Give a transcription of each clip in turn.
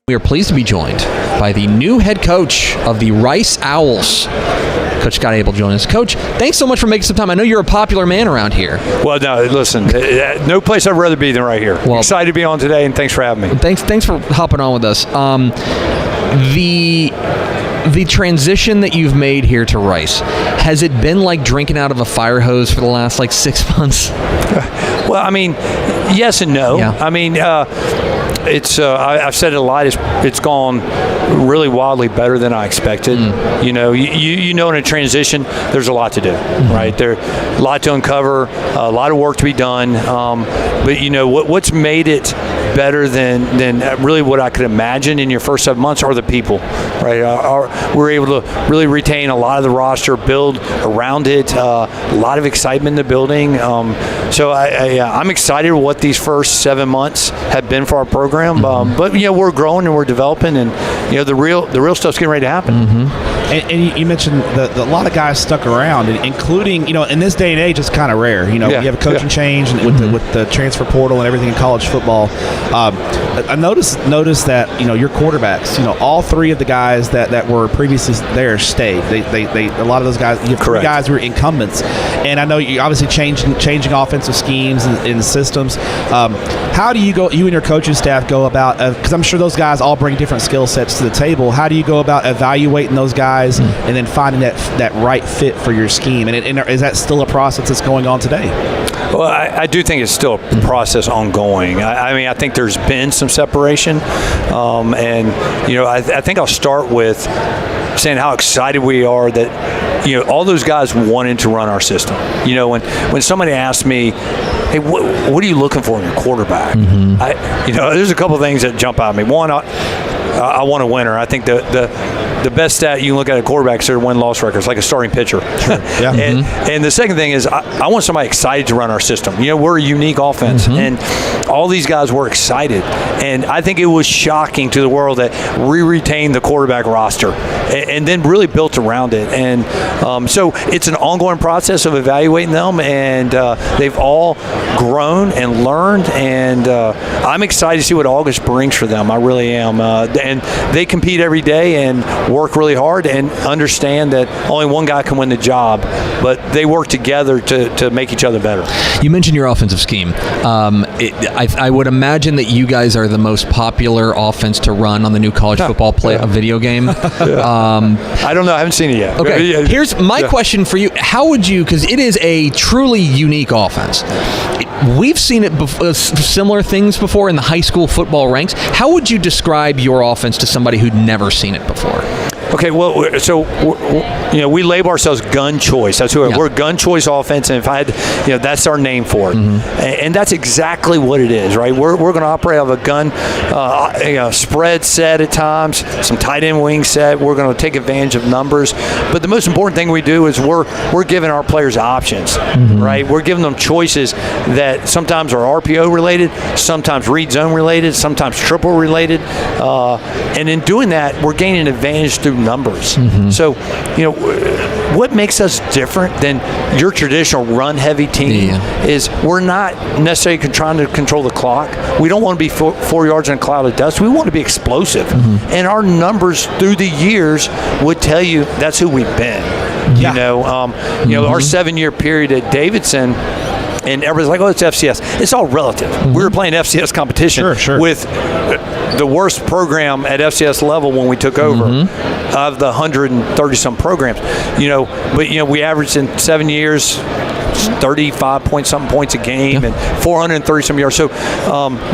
We are pleased to be joined by the new head coach of the Rice Owls, Coach Scott Abell, joining us. Coach, thanks so much for making some time. I know you're a popular man around here. Well, no, listen, no place I'd rather be than right here. Well, excited to be on today, and thanks for having me. Thanks for hopping on with us. The transition that you've made here to Rice, has it been like drinking out of a fire hose for the last 6 months? Well, I mean, yes and no. Yeah. I mean, it's I've said it a lot. It's gone really wildly better than I expected. You know, in a transition, there's a lot to do, right? There's a lot to uncover, a lot of work to be done. But what's made it better than really what I could imagine in your first 7 months are the people, right? We're able to really retain a lot of the roster, build around it, a lot of excitement in the building. So I'm excited what these first 7 months have been for our program. But we're growing and we're developing, and the real stuff's getting ready to happen. And you mentioned a lot of guys stuck around, including in this day and age it's kind of rare. You have a coaching change with the transfer portal and everything in college football. I noticed that your quarterbacks, all three of the guys that were previously there stayed. They a lot of those guys, you have three guys who were incumbents, and I know you obviously changing offensive schemes and systems. How do you and your coaching staff go about? Because I'm sure those guys all bring different skill sets to the table. How do you go about evaluating those guys and then finding that right fit for your scheme? And is that still a process that's going on today? Well, I do think it's still a process ongoing. I mean, I think there's been some separation, and I think I'll start with saying how excited we are that all those guys wanted to run our system. When somebody asked me, hey, what are you looking for in your quarterback? There's a couple things that jump out at me. One, I want a winner. I think the best stat you can look at a quarterback is their win-loss records, like a starting pitcher. Sure. Yeah. And the second thing is I want somebody excited to run our system. We're a unique offense, and all these guys were excited. And I think it was shocking to the world that we retained the quarterback roster and then really built around it. And so it's an ongoing process of evaluating them, and they've all grown and learned, and I'm excited to see what August brings for them. I really am. And they compete every day and work really hard and understand that only one guy can win the job, but they work together to make each other better. You mentioned your offensive scheme. I would imagine that you guys are the most popular offense to run on the new college football video game. I don't know. I haven't seen it yet. Okay. Here's my question for you. How would you, because it is a truly unique offense. We've seen it similar things before in the high school football ranks. How would you describe your offense to somebody who'd never seen it before? Okay, well, so we label ourselves gun choice. That's who we're a gun choice offense, and if I had, that's our name for it, and that's exactly what it is, right? We're going to operate out of a gun spread set at times, some tight end wing set. We're going to take advantage of numbers, but the most important thing we do is we're giving our players options, right? We're giving them choices that sometimes are RPO related, sometimes read zone related, sometimes triple related, and in doing that, we're gaining an advantage through numbers. So, what makes us different than your traditional run-heavy team is we're not necessarily trying to control the clock. We don't want to be 4 yards in a cloud of dust. We want to be explosive. And our numbers through the years would tell you that's who we've been. Our 7-year period at Davidson, and everybody's like, oh, it's FCS. It's all relative. We were playing FCS competition with the worst program at FCS level when we took over of the 130-some programs. But we averaged in 7 years 35-point-something points a game and 430-some yards. So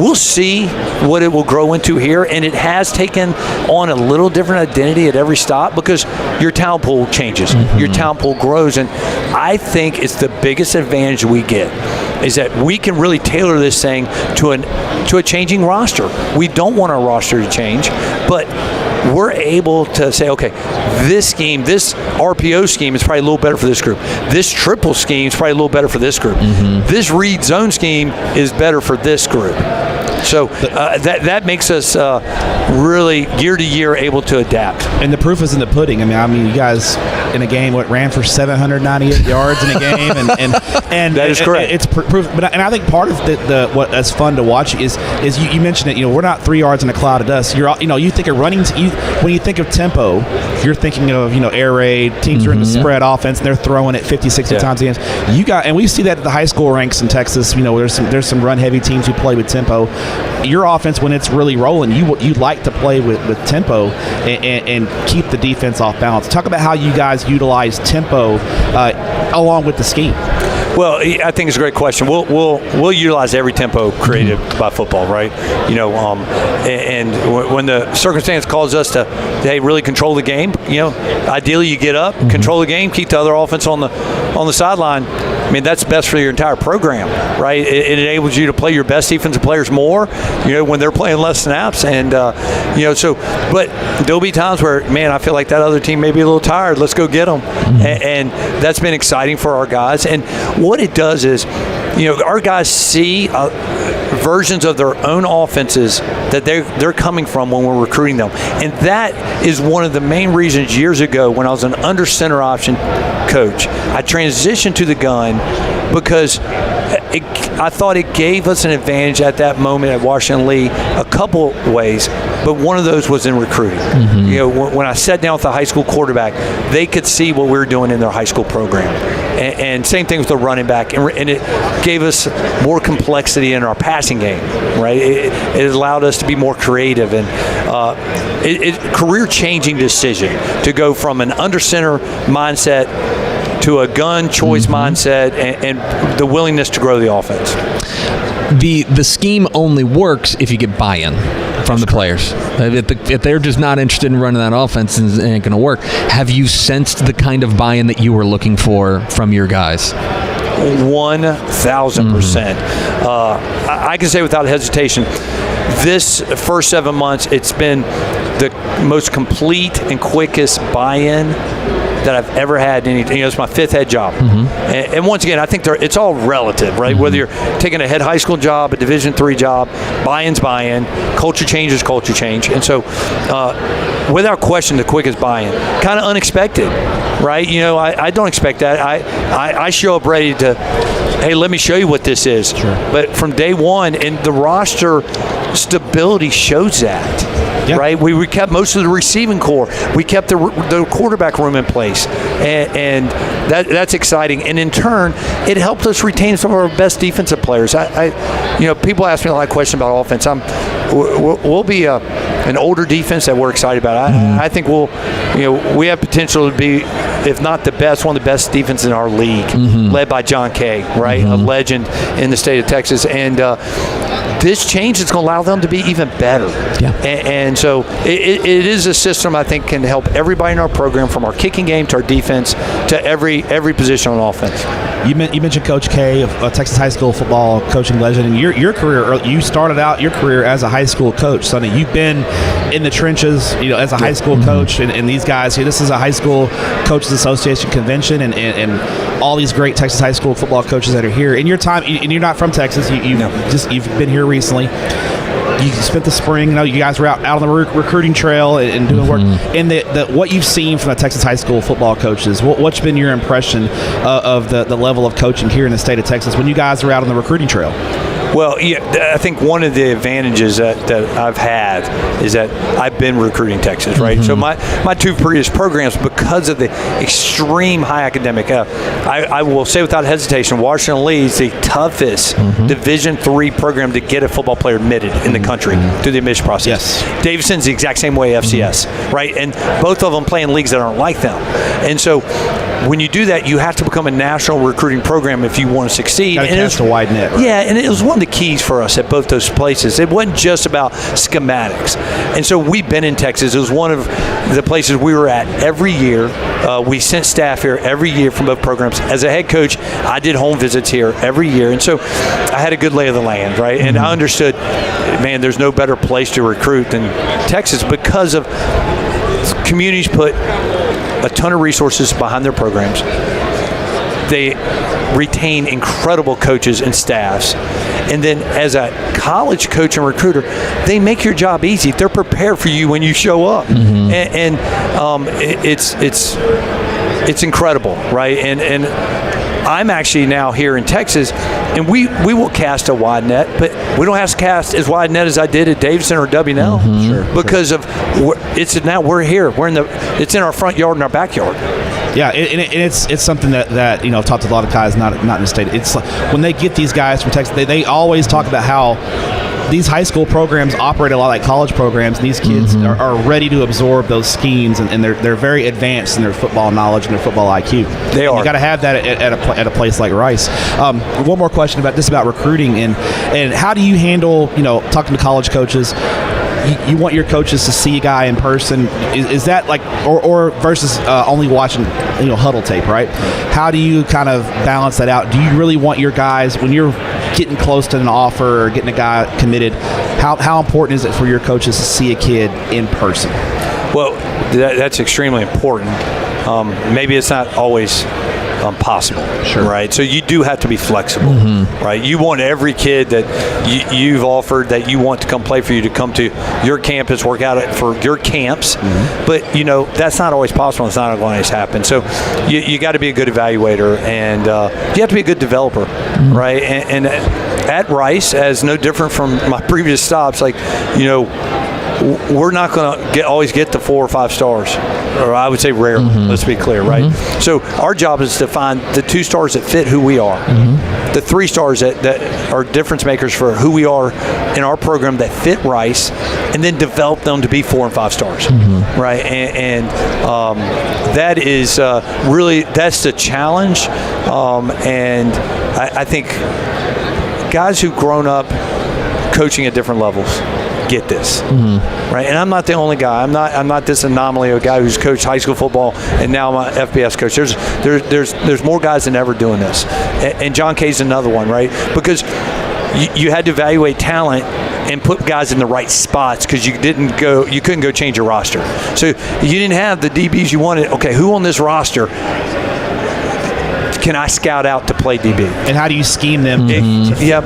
we'll see what it will grow into here, and it has taken on a little different identity at every stop because your talent pool changes. Your talent pool grows, and I think it's the biggest advantage we get is that we can really tailor this thing to a changing roster. We don't want our roster to change, but we're able to say, okay, this scheme, this RPO scheme is probably a little better for this group. This triple scheme is probably a little better for this group. This read zone scheme is better for this group. So that makes us really year to year able to adapt. And the proof is in the pudding. I mean, you guys in a game ran for 798 yards in a game, and that is correct. It's proof. And I think part of what that's fun to watch is you mentioned it. We're not 3 yards in a cloud of dust. You think of running. When you think of tempo, you're thinking of air raid. Teams are in the spread offense, and they're throwing it 50, 60 times a game. And we see that at the high school ranks in Texas. There's some run heavy teams who play with tempo. Your offense, when it's really rolling, you like to play with tempo and keep the defense off balance. Talk about how you guys utilize tempo along with the scheme. Well, I think it's a great question. We'll utilize every tempo created by football, right? And when the circumstance calls us to, hey, really control the game, ideally you get up, control the game, keep the other offense on the sideline. I mean, that's best for your entire program, right? It enables you to play your best defensive players more, when they're playing less snaps. And, but there'll be times where, man, I feel like that other team may be a little tired. Let's go get them. And that's been exciting for our guys. And what it does is, our guys see versions of their own offenses that they're coming from when we're recruiting them. And that is one of the main reasons years ago when I was an under center option coach, I transitioned to the gun because I thought it gave us an advantage at that moment at Washington Lee a couple ways, but one of those was in recruiting. When I sat down with the high school quarterback, they could see what we were doing in their high school program. And same thing with the running back. And it gave us more complexity in our passing game, right? It allowed us to be more creative and career-changing decision to go from an under center mindset to a gun choice mindset and the willingness to grow the offense. The scheme only works if you get buy-in from the players. If they're just not interested in running that offense, it ain't going to work. Have you sensed the kind of buy-in that you were looking for from your guys? 1,000%. I can say without hesitation, this first 7 months, it's been the most complete and quickest buy-in that I've ever had. It's my 5th head job. And once again, I think it's all relative, right? Whether you're taking a head high school job, a Division III job, buy-in's buy-in, culture change is culture change. And so, without question, the quickest buy-in. Kind of unexpected, right? I don't expect that. I show up ready to, hey, let me show you what this is. Sure. But from day one, and the roster stability shows that. Yep. Right, we kept most of the receiving core. We kept the quarterback room in place, and that's exciting. And in turn, it helped us retain some of our best defensive players. People ask me a lot of questions about offense. We'll be an older defense that we're excited about. I think we have potential to be, if not the best, one of the best defenses in our league, led by John Kay, right, a legend in the state of Texas, and. This change is going to allow them to be even better. Yeah. And so it is a system I think can help everybody in our program, from our kicking game to our defense to every position on offense. You mentioned Coach K, a Texas high school football coaching legend, and your career. You started out your career as a high school coach, Sonny. You've been in the trenches, as a high school coach, and these guys. This is a high school coaches association convention, and all these great Texas high school football coaches that are here. In your time, and you're not from Texas. You've been here recently. You spent the spring. You guys were out on the recruiting trail and doing work. And what you've seen from the Texas high school football coaches, what's been your impression of the level of coaching here in the state of Texas when you guys are out on the recruiting trail? Well, I think one of the advantages that I've had is that I've been recruiting Texas, right? So my 2 previous programs, because of the extreme high academic, I will say without hesitation, Washington Lee is the toughest Division III program to get a football player admitted in the country through the admission process. Yes. Davidson's the exact same way, FCS, right? And both of them play in leagues that aren't like them. And so when you do that, you have to become a national recruiting program if you want to succeed. Got to cast a wide net. Right? Yeah, and it was one of the keys for us at both those places. It wasn't just about schematics. And so we've been in Texas. It was one of the places we were at every year. We sent staff here every year from both programs. As a head coach, I did home visits here every year. And so I had a good lay of the land, right? And I understood man, there's no better place to recruit than Texas because of communities put a ton of resources behind their programs. They retain incredible coaches and staffs. And then as a college coach and recruiter, they make your job easy. They're prepared for you when you show up. It's incredible, right? And I'm actually now here in Texas, and we will cast a wide net, but we don't have to cast as wide net as I did at Davidson or W&L because of now we're here. It's in our front yard and our backyard. Yeah, and it's something that I've talked to a lot of guys not in the state. It's like when they get these guys from Texas, they always talk about how these high school programs operate a lot like college programs, and these kids are ready to absorb those schemes, and they're very advanced in their football knowledge and their football IQ. They are. You got to have that at a place like Rice. One more question about recruiting and how do you handle talking to college coaches? You want your coaches to see a guy in person. Is that like or versus only watching huddle tape, right? How do you kind of balance that out? Do you really want your guys, when you're getting close to an offer or getting a guy committed, how important is it for your coaches to see a kid in person? Well, that's extremely important. Maybe it's not always possible, right? So you do have to be flexible, right? You want every kid that you've offered that you want to come play for you to come to your campus, work out for your camps, but that's not always possible. It's not always happen. So you got to be a good evaluator, and you have to be a good developer, right? And at Rice, as no different from my previous stops, we're not going to always get the 4 or 5 stars, or I would say rarely. Let's be clear, right? So our job is to find the 2 stars that fit who we are, the 3 stars that are difference makers for who we are in our program that fit Rice, and then develop them to be 4 and 5 stars, right? And that is that's the challenge, and I think guys who've grown up coaching at different levels get this, right? And I'm not the only guy. I'm not this anomaly of a guy who's coached high school football and now I'm an FBS coach. There's more guys than ever doing this, and John Kay's another one, right? Because you had to evaluate talent and put guys in the right spots because you couldn't go change your roster. So you didn't have the DBs you wanted. Okay, who on this roster can I scout out to play DB? And how do you scheme them?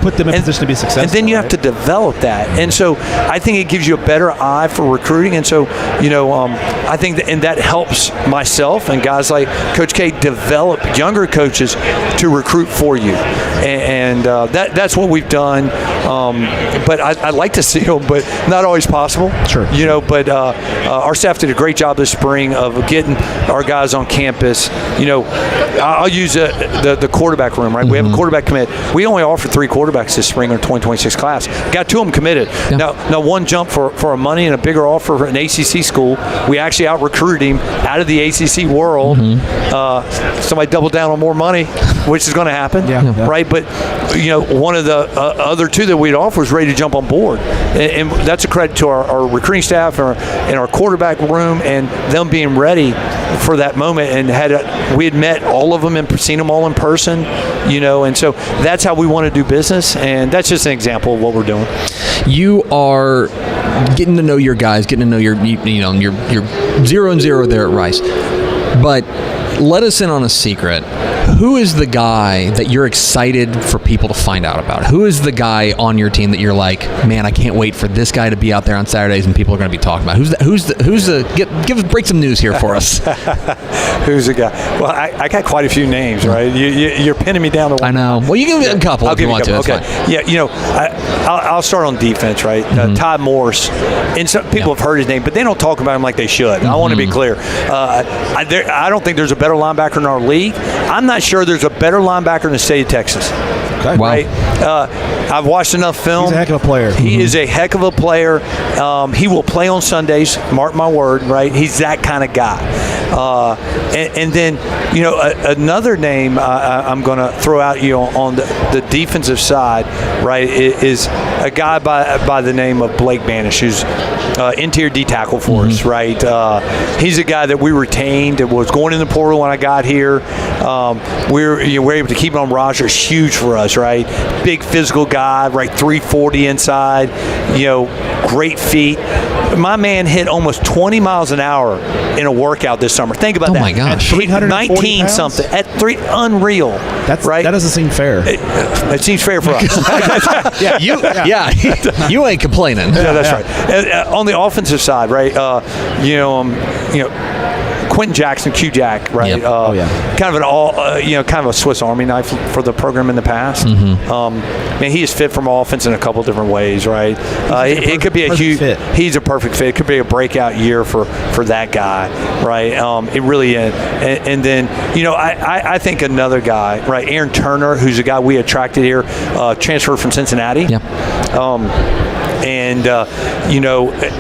Put them in position to be successful. And then you have to develop that. And so I think it gives you a better eye for recruiting. And so, I think that helps myself and guys like Coach K develop younger coaches to recruit for you. And that's what we've done. But I'd like to see them, but not always possible. Sure. But our staff did a great job this spring of getting our guys on campus. I'll use the quarterback room, right? We have a quarterback commit. We only offered 3 quarterbacks this spring in our 2026 class. Got 2 of them committed. Yeah. Now one jumped for a money and a bigger offer for an ACC school. We actually out-recruited him out of the ACC world. Somebody doubled down on more money, which is going to happen, right? But, one of the other 2 that we'd offer was ready to jump on board. And that's a credit to our recruiting staff and our quarterback room and them being ready for that moment. And we had met all of them and seen them all in person, and so that's how we want to do business, and that's just an example of what we're doing. You are getting to know your guys, getting to know your 0-0 there at Rice, but let us in on a secret. Who is the guy that you're excited for people to find out about? Who is the guy on your team that you're like, man, I can't wait for this guy to be out there on Saturdays and people are going to be talking about? Break some news here for us. Who's the guy? Well, I got quite a few names, right? You're pinning me down to one. I know. Well, you give me a couple if you want to. Okay. Yeah, I'll start on defense, right? Todd Morse, and some people have heard his name, but they don't talk about him like they should. I want to be clear. I don't think there's a better linebacker in our league. I'm not sure there's a better linebacker in the state of Texas. Okay. Wow. Right? I've watched enough film. He's a heck of a player. He is a heck of a player. He will play on Sundays, mark my word, right? He's that kind of guy. And then, another name I'm going to throw out on the defensive side, right, is a guy by the name of Blake Banish, who's interior D tackle for us, right? He's a guy that we retained. It was going in the portal when I got here. We were able to keep him on roster. It's huge for us, right? Big physical guy, right? 340 inside. Great feet. My man hit almost 20 miles an hour in a workout this summer. Think about that. Oh my gosh. 19 something at 3. Unreal. Right? That doesn't seem fair. It seems fair for us. You ain't complaining. Yeah, that's right. On the offensive side, right? Quentin Jackson, Q-Jack, right? Yep. Kind of a Swiss Army knife for the program in the past. Man, he is fit from offense in a couple different ways, right? It could be a huge fit. He's a perfect fit. It could be a breakout year for that guy, right? It really is. And then, I think another guy, right? Aaron Turner, who's a guy we attracted here, transferred from Cincinnati. Yep.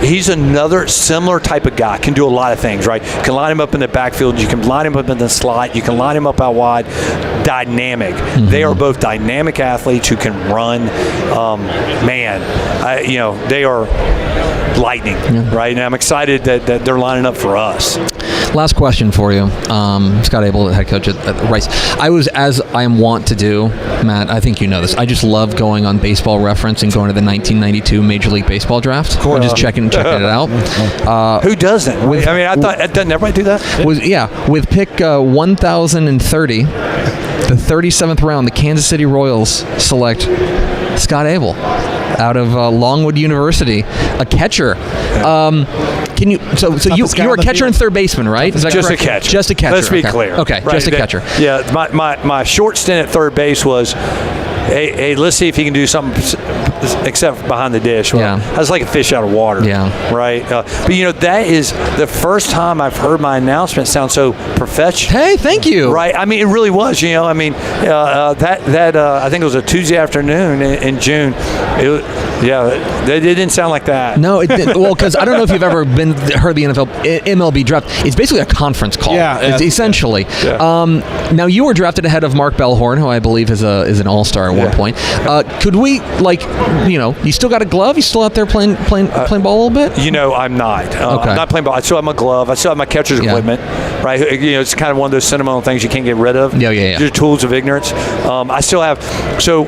He's another similar type of guy. Can do a lot of things, right? Can line him up in the backfield. You can line him up in the slot. You can line him up out wide. Dynamic. They are both dynamic athletes who can run. They are lightning, right? And I'm excited that they're lining up for us. Last question for you. Scott Abell, head coach at Rice. I was, as I am wont to do, Matt, I think you know this, I just love going on Baseball Reference and going to the 1992 Major League Baseball draft. And just checking it out. Who doesn't? I thought, doesn't everybody do that? With pick 1030, the 37th round, the Kansas City Royals select Scott Abell out of Longwood University, a catcher. Can you? So you're a catcher and third baseman, right? Is that just correct? A catcher. Just a catcher. Let's be clear. Okay, right, just a catcher. Yeah, my short stint at third base was, hey, let's see if he can do something except behind the dish. Well, I was like a fish out of water. Yeah. Right. But that is the first time I've heard my announcement sound so professional. Hey, thank you. Right. It really was. I think it was a Tuesday afternoon in June. It didn't sound like that. No, it didn't. Well, because I don't know if you've ever heard the MLB draft. It's basically a conference call. It's essentially. Yeah. Now you were drafted ahead of Mark Bellhorn, who I believe is an all-star at one point. Could we you still got a glove? You still out there playing ball a little bit? I'm not. I'm not playing ball. I still have my glove. I still have my catcher's equipment. Right. It's kind of one of those sentimental things you can't get rid of. Yeah. They're tools of ignorance. I still have. So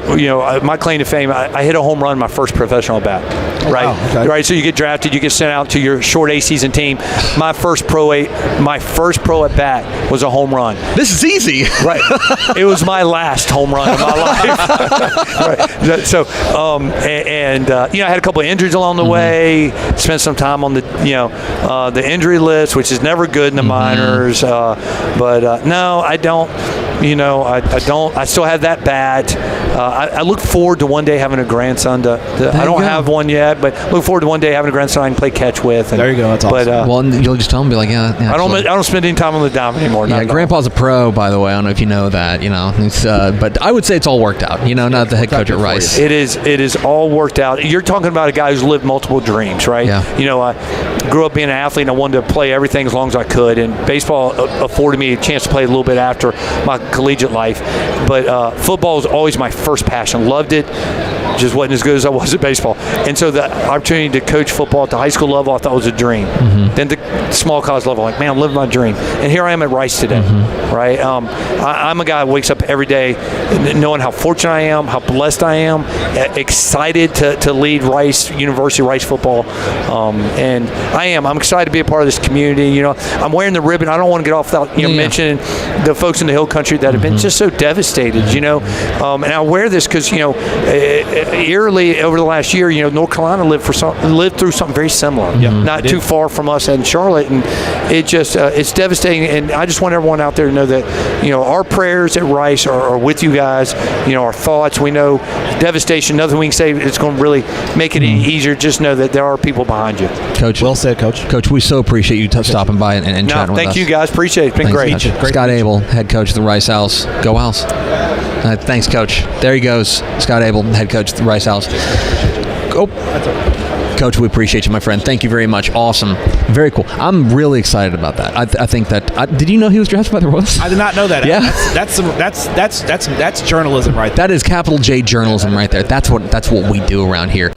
my claim to fame. I hit a home run my first professional bat. Right. Wow, okay. Right. So you get drafted. You get sent out to your short A season team. My first pro at bat was a home run. This is easy. Right. It was my last home run of my life. Right. So I had a couple of injuries along the way. Spent some time on the injury list, which is never good in the minors. No, I don't. I don't. I still have that bat. I look forward to one day having a grandson. I don't have one yet, but look forward to one day having a grandson I can play catch with. There you go. That's awesome. Well, you'll just tell him, be like, I don't spend any time on the diamond anymore. Yeah, Grandpa's a pro, by the way. I don't know if you know that. But I would say it's all worked out. Not the head coach at Rice. It is all worked out. You're talking about a guy who's lived multiple dreams, right? Yeah. I grew up being an athlete and I wanted to play everything as long as I could, and baseball afforded me a chance to play a little bit after my collegiate life. But football was always my first passion. Loved it. Just wasn't as good as I was at baseball. And so the opportunity to coach football at the high school level I thought was a dream. Then the small college level, like, man, I'm living my dream. And here I am at Rice today, right? I'm a guy who wakes up every day knowing how fortunate I am, how blessed I am, excited to lead Rice University, Rice football. And I'm excited to be a part of this community. I'm wearing the ribbon. I don't want to get off without mentioning the folks in the Hill Country that have been just so devastated, and I wear this because, eerily over the last year, North Carolina lived through something very similar, not too far from us in Charlotte, and it just it's devastating. And I just want everyone out there to know that our prayers at Rice are with you guys. Our thoughts. We know devastation. Nothing we can say it's going to really make it easier. Just know that there are people behind you. Coach, well said, Coach. Coach, we so appreciate you stopping by and chatting with us. Thank you guys. Appreciate it. It's been great. Scott Abell, head coach of the Rice Owls. Go Owls. Thanks, Coach. There he goes. Scott Abell, head coach of the Rice Owls. Oh. Coach, we appreciate you, my friend. Thank you very much. Awesome. Very cool. I'm really excited about that. I think that. Did you know he was drafted by the Royals? I did not know that. Yeah. That's journalism right there. That is capital J journalism right there. That's what we do around here.